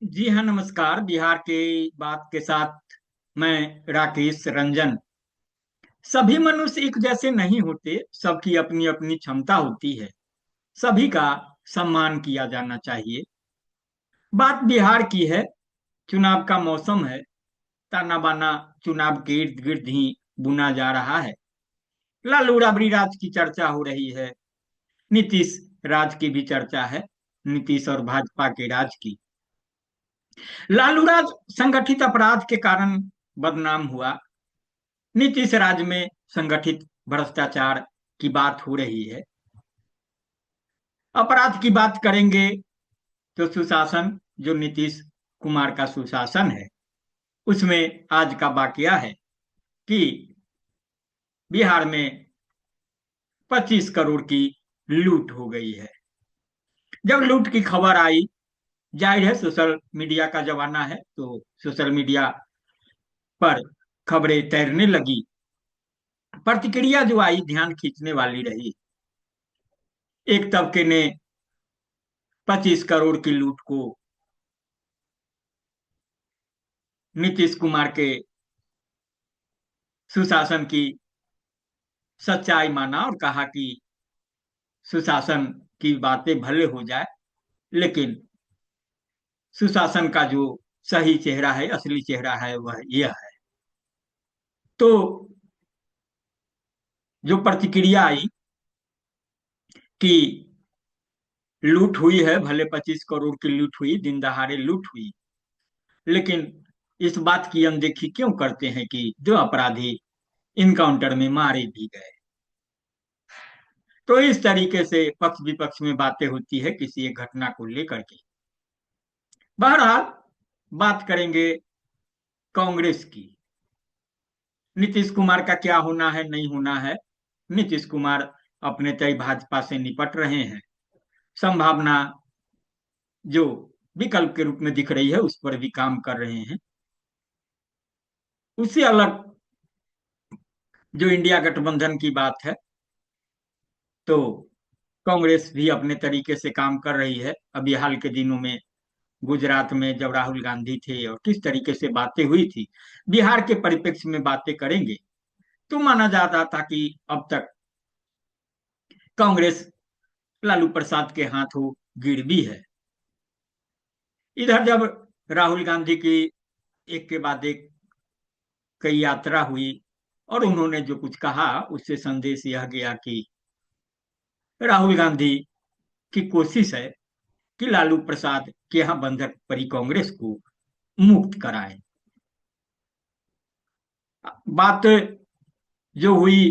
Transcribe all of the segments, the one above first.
जी हाँ, नमस्कार। बिहार के बात के साथ मैं राकेश रंजन। सभी मनुष्य एक जैसे नहीं होते, सबकी अपनी अपनी क्षमता होती है। सभी का सम्मान किया जाना चाहिए। बात बिहार की है। चुनाव का मौसम है। ताना बाना चुनाव के इर्द गिर्द ही बुना जा रहा है। लालू राबड़ी राज की चर्चा हो रही है। नीतीश राज की भी चर्चा है। नीतीश और भाजपा के राज की। लालू राज संगठित अपराध के कारण बदनाम हुआ। नीतीश राज में संगठित भ्रष्टाचार की बात हो रही है। अपराध की बात करेंगे तो सुशासन, जो नीतीश कुमार का सुशासन है, उसमें आज का वाकया है कि बिहार में 25 करोड़ की लूट हो गई है। जब लूट की खबर आई, जाहिर है सोशल मीडिया का जमाना है, तो सोशल मीडिया पर खबरें तैरने लगी। प्रतिक्रिया जो आई ध्यान खींचने वाली रही। एक तबके ने 25 करोड़ की लूट को नीतीश कुमार के सुशासन की सच्चाई माना और कहा कि सुशासन की बातें भले हो जाए, लेकिन सुशासन का जो सही चेहरा है, असली चेहरा है, वह यह है। तो जो प्रतिक्रिया आई कि लूट हुई है, भले 25 करोड़ की लूट हुई, दिन दहाड़े लूट हुई, लेकिन इस बात की अनदेखी क्यों करते हैं कि जो अपराधी इनकाउंटर में मारे भी गए। तो इस तरीके से पक्ष विपक्ष में बातें होती है किसी एक घटना को लेकर के। बहरहाल, बात करेंगे कांग्रेस की। नीतीश कुमार का क्या होना है, नहीं होना है। नीतीश कुमार अपने तय भाजपा से निपट रहे हैं। संभावना जो विकल्प के रूप में दिख रही है, उस पर भी काम कर रहे हैं। उससे अलग जो इंडिया गठबंधन की बात है, तो कांग्रेस भी अपने तरीके से काम कर रही है। अभी हाल के दिनों में गुजरात में जब राहुल गांधी थे और किस तरीके से बातें हुई थी, बिहार के परिप्रेक्ष्य में बातें करेंगे तो माना जाता था कि अब तक कांग्रेस लालू प्रसाद के हाथों गिरवी है। इधर जब राहुल गांधी की एक के बाद एक कई यात्रा हुई और उन्होंने जो कुछ कहा, उससे संदेश यह गया कि राहुल गांधी की कोशिश है कि लालू प्रसाद के यहाँ बंधक पड़ी कांग्रेस को मुक्त कराए। बात जो हुई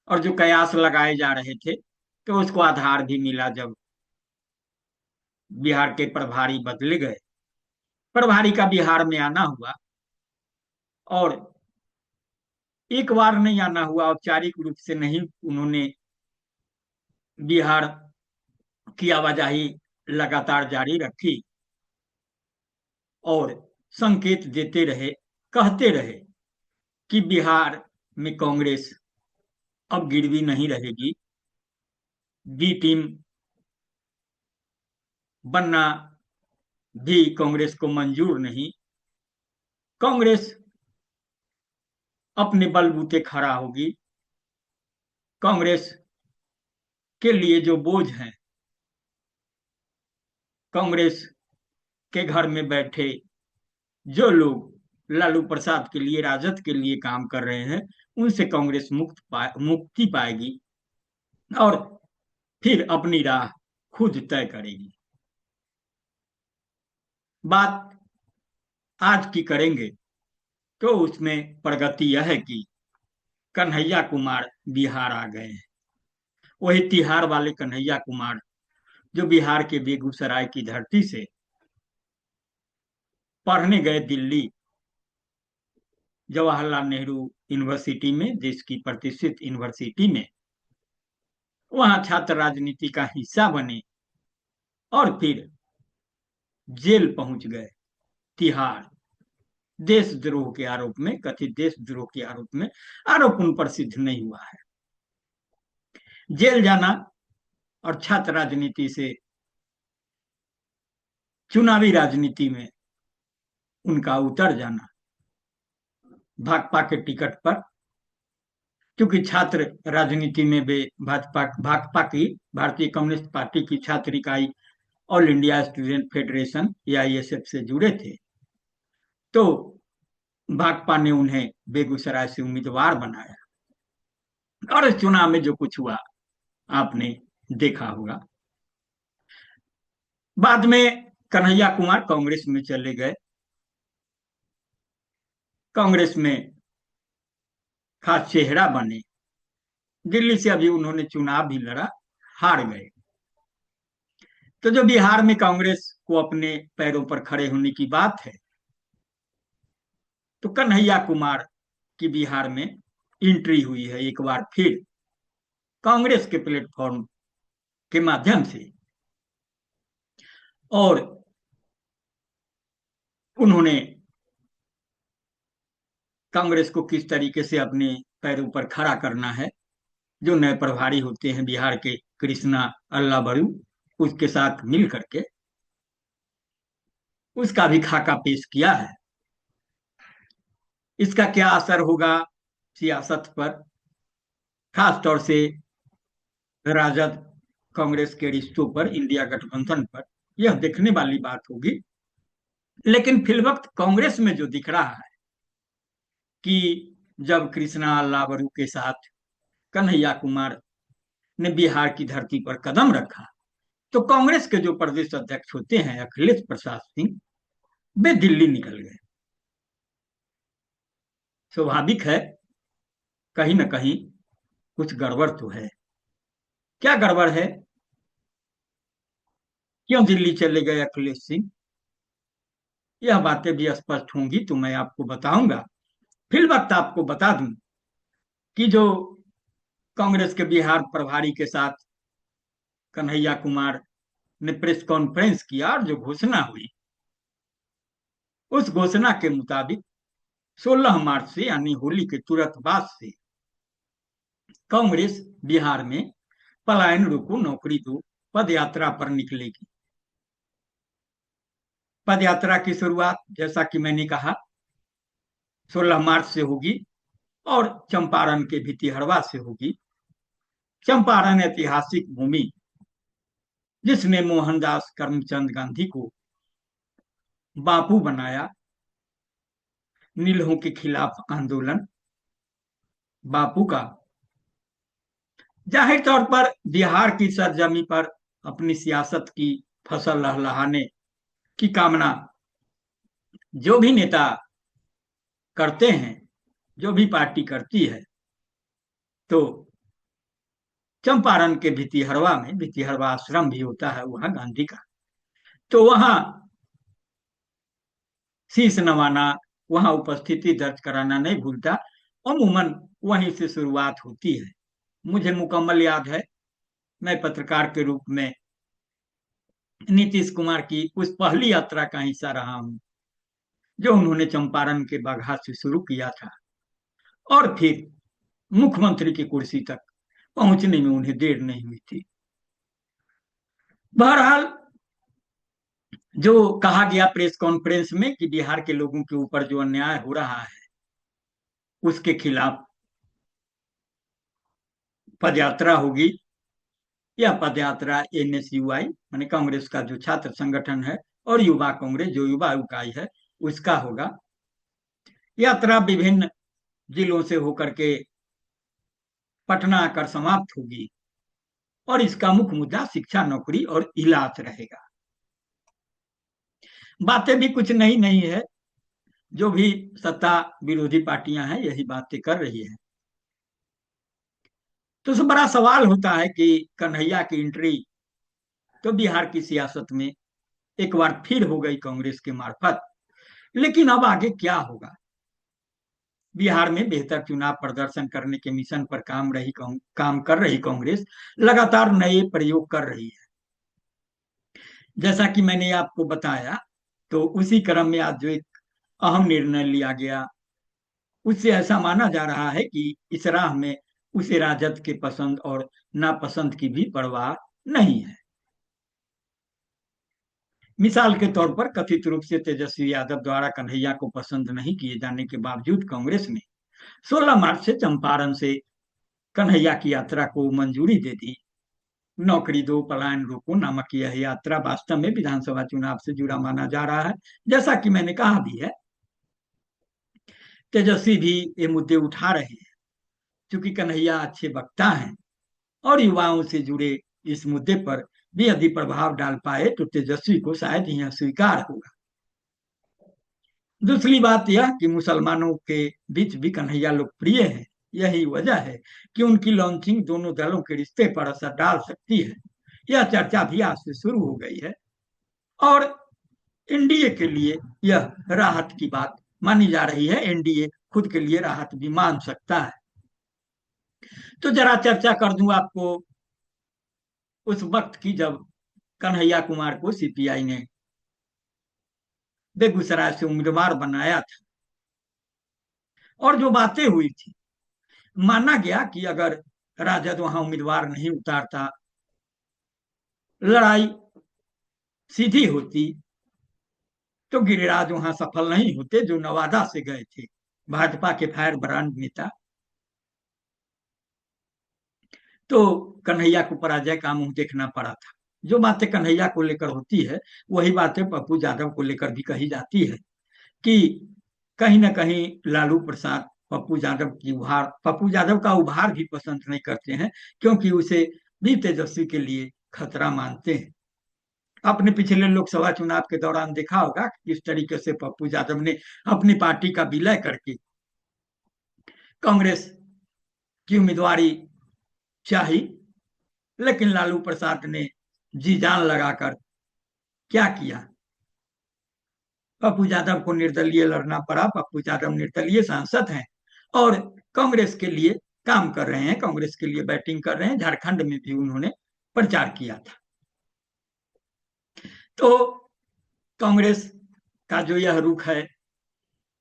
और जो कयास लगाए जा रहे थे, तो उसको आधार भी मिला जब बिहार के प्रभारी बदले गए। प्रभारी का बिहार में आना हुआ और एक बार नहीं आना हुआ, औपचारिक रूप से नहीं, उन्होंने बिहार की आवाजाही लगातार जारी रखी और संकेत देते रहे, कहते रहे कि बिहार में कांग्रेस अब गिरवी नहीं रहेगी। बी टीम बनना भी कांग्रेस को मंजूर नहीं। कांग्रेस अपने बलबूते खड़ा होगी। कांग्रेस के लिए जो बोझ हैं, कांग्रेस के घर में बैठे जो लोग लालू प्रसाद के लिए, राजद के लिए काम कर रहे हैं, उनसे कांग्रेस मुक्ति पाएगी और फिर अपनी राह खुद तय करेगी। बात आज की करेंगे तो उसमें प्रगति यह है कि कन्हैया कुमार बिहार आ गए हैं। वही तिहाड़ वाले कन्हैया कुमार जो बिहार के बेगूसराय की धरती से पढ़ने गए दिल्ली जवाहरलाल नेहरू यूनिवर्सिटी में, देश की प्रतिष्ठित यूनिवर्सिटी में। वहां छात्र राजनीति का हिस्सा बने और फिर जेल पहुंच गए, तिहाड़। देशद्रोह के आरोप में, कथित देशद्रोह के आरोप में। आरोप उन पर सिद्ध नहीं हुआ है। जेल जाना और छात्र राजनीति से चुनावी राजनीति में उनका उतर जाना भाकपा के टिकट पर, क्योंकि छात्र राजनीति में वे भाकपा की, भारतीय कम्युनिस्ट पार्टी की छात्र इकाई all India student federation AISF से जुड़े थे। तो भाकपा ने उन्हें बेगूसराय से उम्मीदवार बनाया और इस चुनाव में जो कुछ हुआ आपने देखा होगा। बाद में कन्हैया कुमार कांग्रेस में चले गए। कांग्रेस में खास चेहरा बने। दिल्ली से अभी उन्होंने चुनाव भी लड़ा, हार गए। तो जो बिहार में कांग्रेस को अपने पैरों पर खड़े होने की बात है, तो कन्हैया कुमार की बिहार में एंट्री हुई है एक बार फिर कांग्रेस के प्लेटफॉर्म के माध्यम से। और उन्होंने कांग्रेस को किस तरीके से अपने पैरों पर खड़ा करना है, जो नए प्रभारी होते हैं बिहार के कृष्णा अल्लाह बड़ू, उसके साथ मिल करके उसका भी खाका पेश किया है। इसका क्या असर होगा सियासत पर, खास तौर से राजद कांग्रेस के रिश्तों पर, इंडिया गठबंधन पर, यह देखने वाली बात होगी। लेकिन फिलवक्त कांग्रेस में जो दिख रहा है कि जब कृष्णा अल्लावरू के साथ कन्हैया कुमार ने बिहार की धरती पर कदम रखा, तो कांग्रेस के जो प्रदेश अध्यक्ष होते हैं अखिलेश प्रसाद सिंह, वे दिल्ली निकल गए। स्वाभाविक है, कहीं ना कहीं कुछ गड़बड़ तो है। क्या गड़बड़ है, क्यों दिल्ली चले गए अखिलेश सिंह, यह बातें भी स्पष्ट होंगी तो मैं आपको बताऊंगा। फिल वक्त आपको बता दूं कि जो कांग्रेस के बिहार प्रभारी के साथ कन्हैया कुमार ने प्रेस कॉन्फ्रेंस किया और जो घोषणा हुई, उस घोषणा के मुताबिक 16 मार्च से यानी होली के तुरंत बाद से कांग्रेस बिहार में पलायन रोको नौकरी दो पद यात्रा पर निकलेगी। पद यात्रा की शुरुआत जैसा कि मैंने कहा 16 मार्च से होगी और चंपारण के भितिहरवा से होगी। चंपारण ऐतिहासिक भूमि जिसने मोहनदास करमचंद गांधी को बापू बनाया, नीलों के खिलाफ आंदोलन बापू का, जाहिर तौर पर बिहार की सरजमी पर अपनी सियासत की फसल लहलहाने की कामना जो भी नेता करते हैं, जो भी पार्टी करती है, तो चंपारण के भितिहरवा में, भितिहरवा आश्रम भी होता है वहां गांधी का, तो वहां शीश नवाना, वहां उपस्थिति दर्ज कराना नहीं भूलता। अमूमन वहीं से शुरुआत होती है। मुझे मुकम्मल याद है, मैं पत्रकार के रूप में नीतीश कुमार की उस पहली यात्रा का हिस्सा रहा हूं जो उन्होंने चंपारण के बाघा से शुरू किया था और फिर मुख्यमंत्री की कुर्सी तक पहुंचने में उन्हें देर नहीं हुई थी। बहरहाल, जो कहा गया प्रेस कॉन्फ्रेंस में कि बिहार के लोगों के ऊपर जो अन्याय हो रहा है उसके खिलाफ पदयात्रा होगी। यह पदयात्रा NSUI माने कांग्रेस का जो छात्र संगठन है और युवा कांग्रेस जो युवा इकाई है उसका होगा। यात्रा विभिन्न जिलों से होकर के पटना आकर समाप्त होगी और इसका मुख्य मुद्दा शिक्षा, नौकरी और इलाज रहेगा। बातें भी कुछ नई नहीं है, जो भी सत्ता विरोधी पार्टियां हैं यही बातें कर रही है। तो उससे बड़ा सवाल होता है कि कन्हैया की एंट्री तो बिहार की सियासत में एक बार फिर हो गई कांग्रेस के मार्फत, लेकिन अब आगे क्या होगा। बिहार में बेहतर चुनाव प्रदर्शन करने के मिशन पर काम कर रही कांग्रेस लगातार नए प्रयोग कर रही है। जैसा कि मैंने आपको बताया, तो उसी क्रम में आज जो एक अहम निर्णय लिया गया, उससे ऐसा माना जा रहा है कि इस राह में उसे राजद के पसंद और नापसंद की भी परवाह नहीं है। मिसाल के तौर पर कथित रूप से तेजस्वी यादव द्वारा कन्हैया को पसंद नहीं किए जाने के बावजूद कांग्रेस ने 16 मार्च से चंपारण से कन्हैया की यात्रा को मंजूरी दे दी। नौकरी दो पलायन रोको नामक यह यात्रा वास्तव में विधानसभा चुनाव से जुड़ा माना जा रहा है। जैसा कि मैंने कहा भी है, तेजस्वी भी ये मुद्दे उठा रहे हैं। चूंकि कन्हैया अच्छे वक्ता हैं और युवाओं से जुड़े इस मुद्दे पर भी यदि प्रभाव डाल पाए तो तेजस्वी को शायद यह स्वीकार होगा। दूसरी बात यह कि मुसलमानों के बीच भी कन्हैया लोकप्रिय है। यही वजह है कि उनकी लॉन्चिंग दोनों दलों के रिश्ते पर असर डाल सकती है। यह चर्चा भी आज से शुरू हो गई है और एनडीए के लिए यह राहत की बात मानी जा रही है। एनडीए खुद के लिए राहत भी मान सकता है। तो जरा चर्चा कर दूं आपको उस वक्त की जब कन्हैया कुमार को सीपीआई ने बेगूसराय से उम्मीदवार बनाया था और जो बातें हुई थी। माना गया कि अगर राजद वहां उम्मीदवार नहीं उतारता, लड़ाई सीधी होती, तो गिरिराज वहां सफल नहीं होते जो नवादा से गए थे, भाजपा के फायर ब्रांड नेता। तो कन्हैया को पराजय का मुंह देखना पड़ा था। जो बातें कन्हैया को लेकर होती है वही बातें पप्पू यादव को लेकर भी कही जाती है कि कहीं ना कहीं लालू प्रसाद पप्पू यादव का उभार भी पसंद नहीं करते हैं, क्योंकि उसे भी तेजस्वी के लिए खतरा मानते हैं। आपने पिछले लोकसभा चुनाव के दौरान देखा होगा कि किस तरीके से पप्पू यादव ने अपनी पार्टी का विलय करके कांग्रेस की उम्मीदवारी चाही, लेकिन लालू प्रसाद ने जी जान लगाकर क्या किया, पप्पू यादव को निर्दलीय लड़ना पड़ा। पप्पू यादव निर्दलीय सांसद हैं और कांग्रेस के लिए काम कर रहे हैं, कांग्रेस के लिए बैटिंग कर रहे हैं। झारखंड में भी उन्होंने प्रचार किया था। तो कांग्रेस का जो यह रुख है,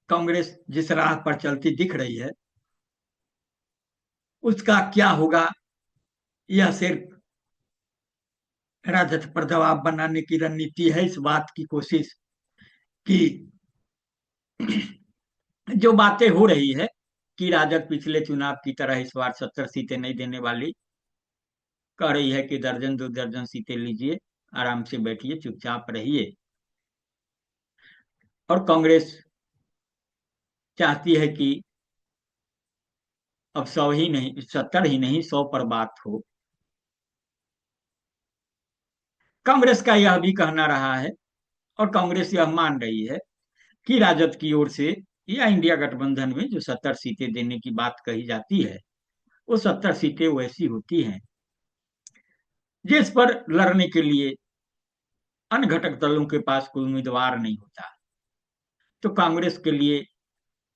कांग्रेस जिस राह पर चलती दिख रही है, उसका क्या होगा, यह सिर्फ राजद पर दबाव बनाने की रणनीति है। इस बात की कोशिश की जो बातें हो रही है कि राजद पिछले चुनाव की तरह इस बार 70 सीटें नहीं देने वाली, कह रही है कि दर्जन दो दर्जन सीटें लीजिए, आराम से बैठिए, चुपचाप रहिए। और कांग्रेस चाहती है कि अब 100 ही नहीं, 70 ही नहीं, 100 पर बात हो। कांग्रेस का यह भी कहना रहा है और कांग्रेस यह मान रही है कि राजद की ओर से या इंडिया गठबंधन में जो 70 सीटें देने की बात कही जाती है, वो 70 सीटें वैसी होती हैं जिस पर लड़ने के लिए अन्य घटक दलों के पास कोई उम्मीदवार नहीं होता। तो कांग्रेस के लिए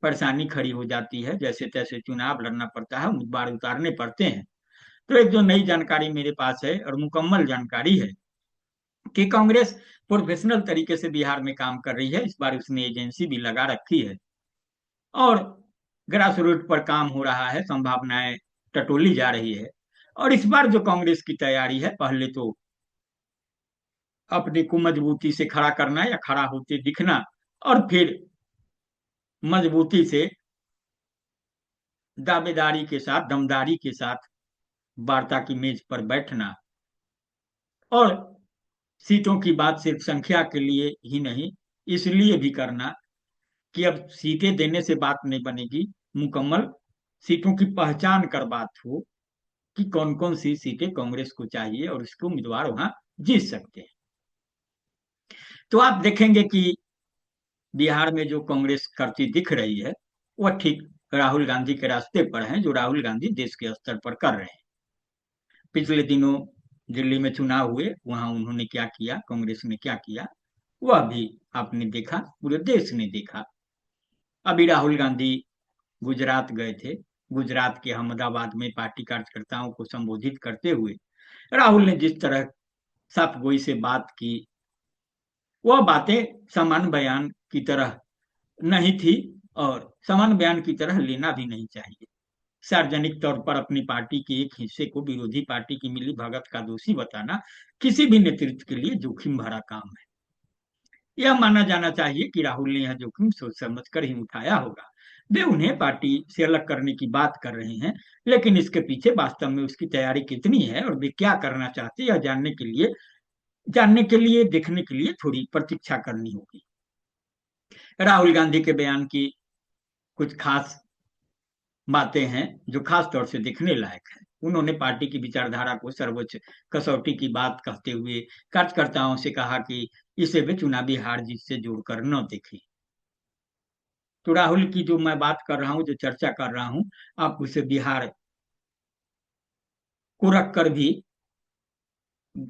परेशानी खड़ी हो जाती है, जैसे तैसे चुनाव लड़ना पड़ता है, उम्मीदवार उतारने पड़ते हैं। तो एक जो नई जानकारी मेरे पास है और मुकम्मल जानकारी है कि कांग्रेस प्रोफेशनल तरीके से बिहार में काम कर रही है। इस बार उसने एजेंसी भी लगा रखी है और ग्रास रूट पर काम हो रहा है, संभावनाएं टटोली जा रही है। और इस बार जो कांग्रेस की तैयारी है, पहले तो अपने को मजबूती से खड़ा करना या खड़ा होते दिखना, और फिर मजबूती से दावेदारी के साथ, दमदारी के साथ वार्ता की मेज पर बैठना। और सीटों की बात सिर्फ संख्या के लिए ही नहीं, इसलिए भी करना कि अब सीटें देने से बात नहीं बनेगी, मुकम्मल सीटों की पहचान कर बात हो कि कौन कौन सी सीटें कांग्रेस को चाहिए और उसके उम्मीदवार वहां जीत सकते हैं। तो आप देखेंगे कि बिहार में जो कांग्रेस करती दिख रही है वह ठीक राहुल गांधी के रास्ते पर है, जो राहुल गांधी देश के स्तर पर कर रहे हैं। पिछले दिनों दिल्ली में चुनाव हुए, वहां उन्होंने क्या किया, कांग्रेस ने क्या किया, वह भी आपने देखा, पूरे देश ने देखा। अभी राहुल गांधी गुजरात गए थे। गुजरात के अहमदाबाद में पार्टी कार्यकर्ताओं को संबोधित करते हुए राहुल ने जिस तरह साफगोई से बात की, वह बातें सामान्य बयान की तरह नहीं थी और सामान्य बयान की तरह लेना भी नहीं चाहिए। सार्वजनिक तौर पर अपनी पार्टी के एक हिस्से को विरोधी पार्टी की मिली भगत का दोषी बताना किसी भी नेतृत्व के लिए जोखिम भरा काम है। यह माना जाना चाहिए कि राहुल ने यह जोखिम सोच समझ कर ही उठाया होगा। वे उन्हें पार्टी से अलग करने की बात कर रहे हैं, लेकिन इसके पीछे वास्तव में उसकी तैयारी कितनी है और वे क्या करना चाहते हैं, यह जानने के लिए देखने के लिए थोड़ी प्रतीक्षा करनी होगी। राहुल गांधी के बयान की कुछ खास बातें हैं जो खास तौर से देखने लायक है। उन्होंने पार्टी की विचारधारा को सर्वोच्च कसौटी की बात कहते हुए कार्यकर्ताओं से कहा कि इसे वे चुनावी हार जीत से जोड़कर न देखें। तो राहुल की जो मैं बात कर रहा हूँ, जो चर्चा कर रहा हूँ, आप उसे बिहार को रख कर भी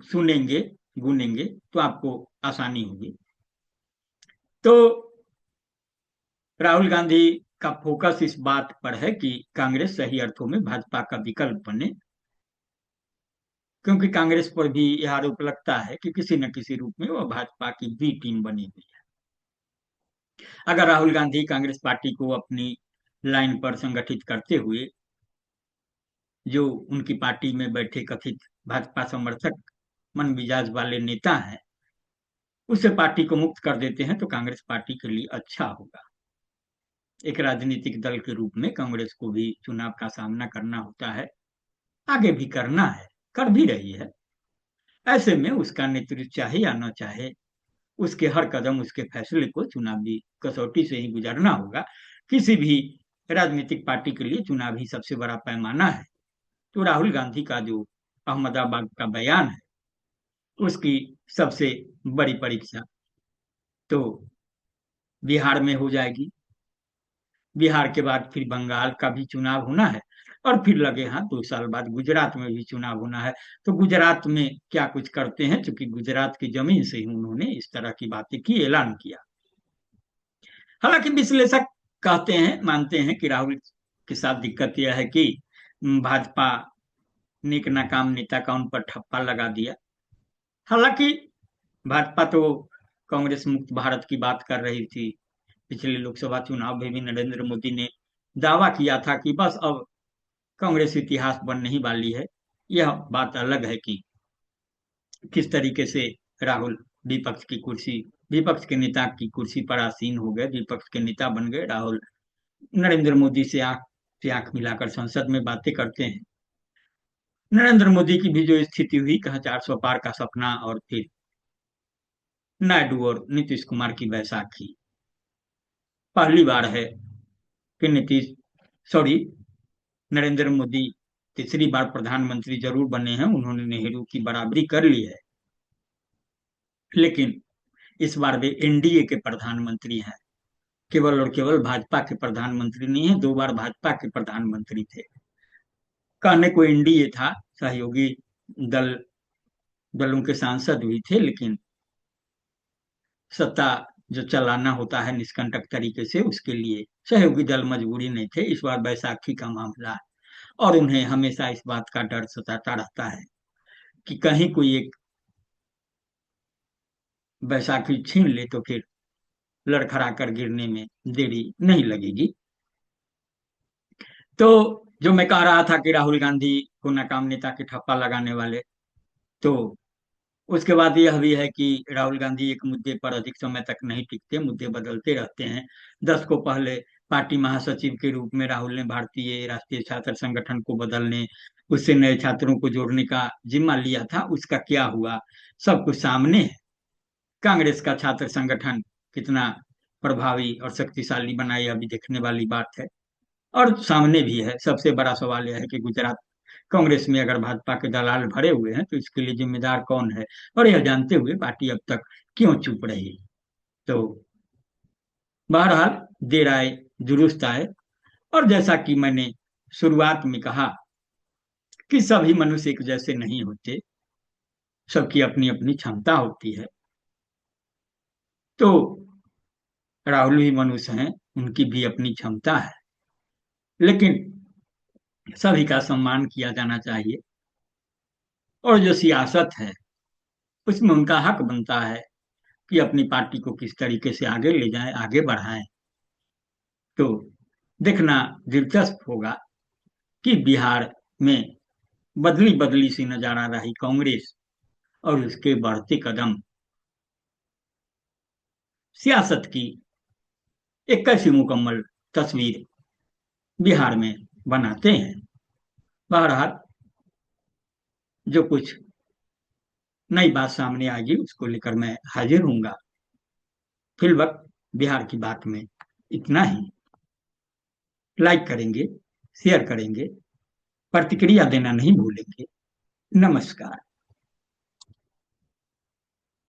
सुनेंगे, गुनेंगे, तो आपको आसानी होगी। तो राहुल गांधी का फोकस इस बात पर है कि कांग्रेस सही अर्थों में भाजपा का विकल्प बने, क्योंकि कांग्रेस पर भी यह आरोप लगता है कि किसी न किसी रूप में वह भाजपा की बी टीम बनी हुई है। अगर राहुल गांधी कांग्रेस पार्टी को अपनी लाइन पर संगठित करते हुए जो उनकी पार्टी में बैठे कथित भाजपा समर्थक मन मिजाज वाले नेता हैं, उसे पार्टी को मुक्त कर देते हैं तो कांग्रेस पार्टी के लिए अच्छा होगा। एक राजनीतिक दल के रूप में कांग्रेस को भी चुनाव का सामना करना होता है, आगे भी करना है, कर भी रही है। ऐसे में उसका नेतृत्व चाहे या न चाहे, उसके हर कदम, उसके फैसले को चुनावी कसौटी से ही गुजरना होगा। किसी भी राजनीतिक पार्टी के लिए चुनाव ही सबसे बड़ा पैमाना है। तो राहुल गांधी का जो अहमदाबाद का बयान है, उसकी सबसे बड़ी परीक्षा तो बिहार में हो जाएगी। बिहार के बाद फिर बंगाल का भी चुनाव होना है, और फिर लगे हाथ 2 साल बाद गुजरात में भी चुनाव होना है। तो गुजरात में क्या कुछ करते हैं, क्योंकि गुजरात की जमीन से ही उन्होंने इस तरह की बातें की, ऐलान किया। हालांकि विश्लेषक कहते हैं, मानते हैं कि राहुल के साथ दिक्कत यह है कि भाजपा ने एक नाकाम नेता का उन पर ठप्पा लगा दिया। हालांकि भाजपा तो कांग्रेस मुक्त भारत की बात कर रही थी। पिछले लोकसभा चुनाव में भी नरेंद्र मोदी ने दावा किया था कि बस अब कांग्रेस इतिहास बनने ही वाली है। यह बात अलग है कि किस तरीके से राहुल विपक्ष के नेता की कुर्सी पर आसीन हो गए, विपक्ष के नेता बन गए। राहुल नरेंद्र मोदी से आंख मिलाकर संसद में बातें करते हैं। नरेंद्र मोदी की भी जो स्थिति हुई, कहा 400 पार का सपना, और फिर नायडू और नीतीश कुमार की बैसाखी। पहली बार है कि सॉरी नरेंद्र मोदी तीसरी बार प्रधानमंत्री जरूर बने हैं, उन्होंने नेहरू की बराबरी कर ली है, लेकिन इस बार वे एनडीए के प्रधानमंत्री हैं। केवल और केवल भाजपा के प्रधानमंत्री नहीं है, 2 बार भाजपा के प्रधानमंत्री थे। कहने को एनडीए था, सहयोगी दल दलों के सांसद भी थे, लेकिन सत्ता जो चलाना होता है निष्कंटक तरीके से, उसके लिए सहयोगी दल मजबूरी नहीं थे। इस बार बैसाखी का मामला है, और उन्हें हमेशा इस बात का डर सताता रहता है कि कहीं कोई एक बैसाखी छीन ले तो फिर लड़खड़ा कर गिरने में देरी नहीं लगेगी। तो जो मैं कह रहा था कि राहुल गांधी को नाकाम नेता के ठप्पा लगाने वाले, तो उसके बाद यह भी है कि राहुल गांधी एक मुद्दे पर अधिक समय तक नहीं टिकते, मुद्दे बदलते रहते हैं। 10 को पहले पार्टी महासचिव के रूप में राहुल ने भारतीय राष्ट्रीय छात्र संगठन को बदलने, उससे नए छात्रों को जोड़ने का जिम्मा लिया था। उसका क्या हुआ, सब कुछ सामने है। कांग्रेस का छात्र संगठन कितना प्रभावी और शक्तिशाली बना, यह भी देखने वाली बात है। और सामने भी है, सबसे बड़ा सवाल यह है कि गुजरात कांग्रेस में अगर भाजपा के दलाल भरे हुए हैं तो इसके लिए जिम्मेदार कौन है, और यह जानते हुए पार्टी अब तक क्यों चुप रही। तो बहरहाल देर आए दुरुस्त आए। और जैसा कि मैंने शुरुआत में कहा कि सभी मनुष्य एक जैसे नहीं होते, सबकी अपनी अपनी क्षमता होती है। तो राहुल भी मनुष्य हैं, उनकी भी अपनी क्षमता है, लेकिन सभी का सम्मान किया जाना चाहिए। और जो सियासत है, उसमें उनका हक बनता है कि अपनी पार्टी को किस तरीके से आगे ले जाएं, आगे बढ़ाएं। तो देखना दिलचस्प होगा कि बिहार में बदली बदली सी नजर आ रही कांग्रेस और उसके बढ़ते कदम सियासत की एक कैसी मुकम्मल तस्वीर बिहार में बनाते हैं। बहरहाल जो कुछ नई बात सामने आएगी उसको लेकर मैं हाजिर हूँगा। फिल वक्त बिहार की बात में इतना ही। लाइक करेंगे, शेयर करेंगे, प्रतिक्रिया देना नहीं भूलेंगे। नमस्कार।